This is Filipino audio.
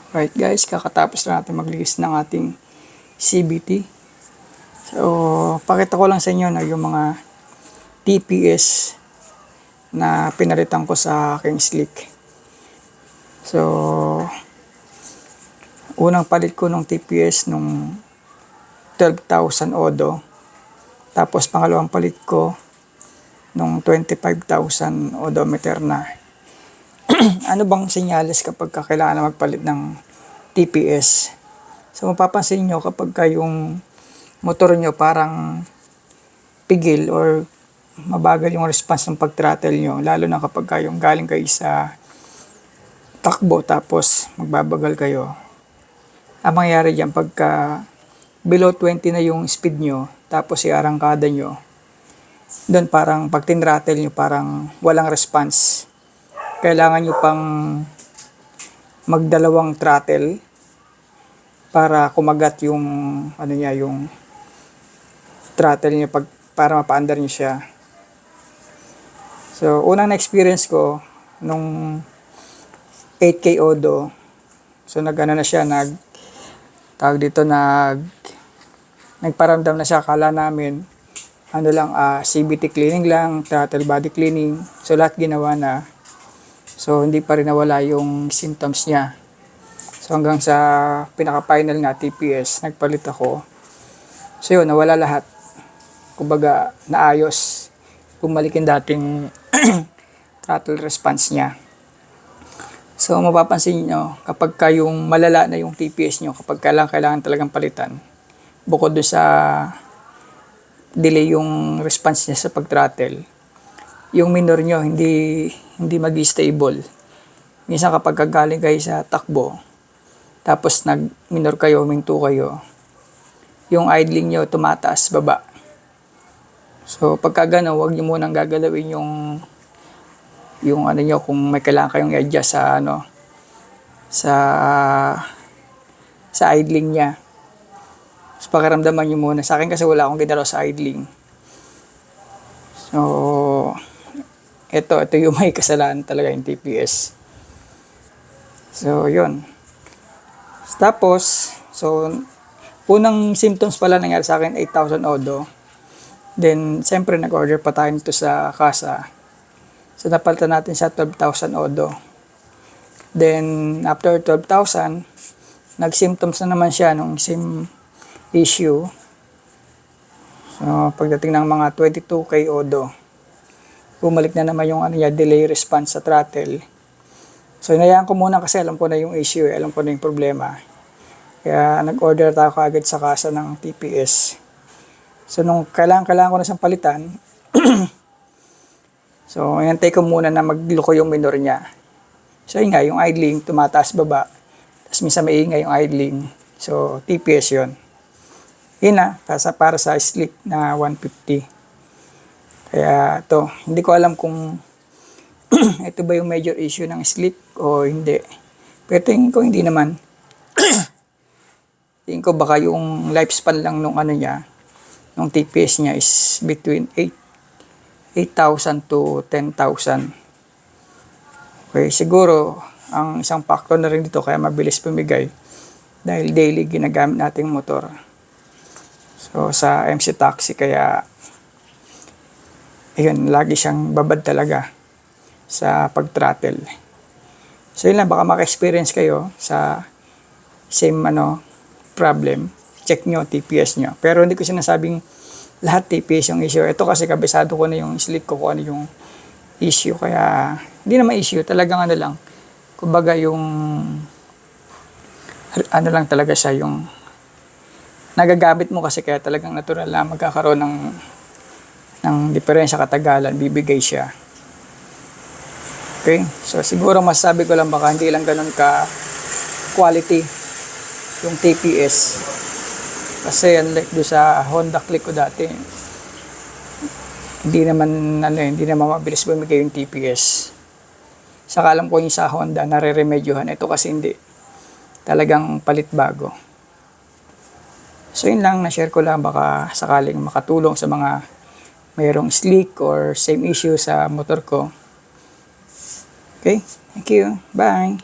Right guys, kakatapos na natin maglinis ng ating CVT. So, pakita ko lang sa inyo yung mga TPS na pinalitan ko sa aking slick. So, unang palit ko ng TPS nung 12,000 odo. Tapos pangalawang palit ko nung 25,000 odometer na. Ano bang senyales kapag kailangan na magpalit ng TPS? So mapapansin nyo kapag yung motor nyo parang pigil or mabagal yung response ng pag-throttle nyo, lalo na kapag yung galing kayo sa takbo tapos magbabagal kayo. Ang mangyayari dyan pagka below 20 na yung speed nyo tapos i-arangkada nyo, doon parang pag tin-throttle nyo parang walang response. Kailangan nyo pang magdalawang throttle para kumagat yung yung throttle niya para mapaandar niyo siya. So, unang na-experience ko nung 8K odo. So, nagparamdam na siya. Akala namin CVT cleaning lang, throttle body cleaning. So, lahat ginawa na. So, hindi pa rin nawala yung symptoms niya. So, hanggang sa pinaka-final nga TPS, nagpalit ako. So, yun, nawala lahat. Kumbaga, naayos. Bumalik yung dating throttle response niya. So, mapapansin nyo, kapag yung malala na yung TPS nyo, kapag kailangan talagang palitan, bukod doon sa delay yung response niya sa pag-throttle, yung minor nyo hindi mag-stable. Minsan kapag galing kayo sa takbo, tapos nag-minor kayo, minto kayo, yung idling nyo tumataas baba. So pagka gano'n, huwag nyo munang gagalawin yung nyo kung may kailangan kayong i-adjust sa idling niya. So pakiramdaman nyo muna. Sa akin kasi wala akong ginalaw sa idling. So ito yung may kasalanan talaga yung TPS. So, yun. Tapos, unang symptoms pala nangyari sa akin, 8,000 odo. Then, siyempre, nag-order pa tayo nito sa kasa. So, napalitan natin sa 12,000 odo. Then, after 12,000, nag-symptoms na naman siya nung same issue. So, pagdating ng mga 22K odo, bumalik na naman yung delay response sa throttle. So, inayaan ko muna kasi alam ko na yung issue, alam ko na yung problema. Kaya nag-order tayo agad sa kasa ng TPS. So, nung kailangan ko na siyang palitan, so, inantay ko muna na magluko yung minor niya. So, yun nga, yung idling, tumataas baba. Tapos minsan maingay yung idling. So, TPS yun. Yun na, para sa slick na 150. Kaya ito, hindi ko alam kung ito ba yung major issue ng slick o hindi. Pero tingin ko hindi naman. Tingin ko baka yung lifespan lang nung nung TPS niya is between 8,000 to 10,000. Okay, siguro ang isang factor na rin dito kaya mabilis pumigay dahil daily ginagamit nating motor. So sa MC Taxi kaya ayun, lagi siyang babad talaga sa pag-throttle. So yun lang, baka maka-experience kayo sa same problem. Check nyo TPS nyo. Pero hindi ko sinasabing lahat TPS yung issue. Ito kasi kabisado ko na yung slick ko kung ano yung issue. Kaya hindi naman issue, talagang lang. Kumbaga yung lang talaga siya yung nagagamit mo kasi kaya talagang natural na magkakaroon ng diferensya katagalan, bibigay siya. Okay? So, siguro masasabi ko lang baka hindi lang ganun ka quality yung TPS. Kasi unlike do sa Honda Click ko dati, hindi naman mabilis bumigay yung TPS. Saka alam ko yung sa Honda, nare-remedyohan. Ito kasi hindi. Talagang palit bago. So, yun lang, na-share ko lang baka sakaling makatulong sa mga mayroong slick or same issue sa motor ko. Okay, thank you. Bye.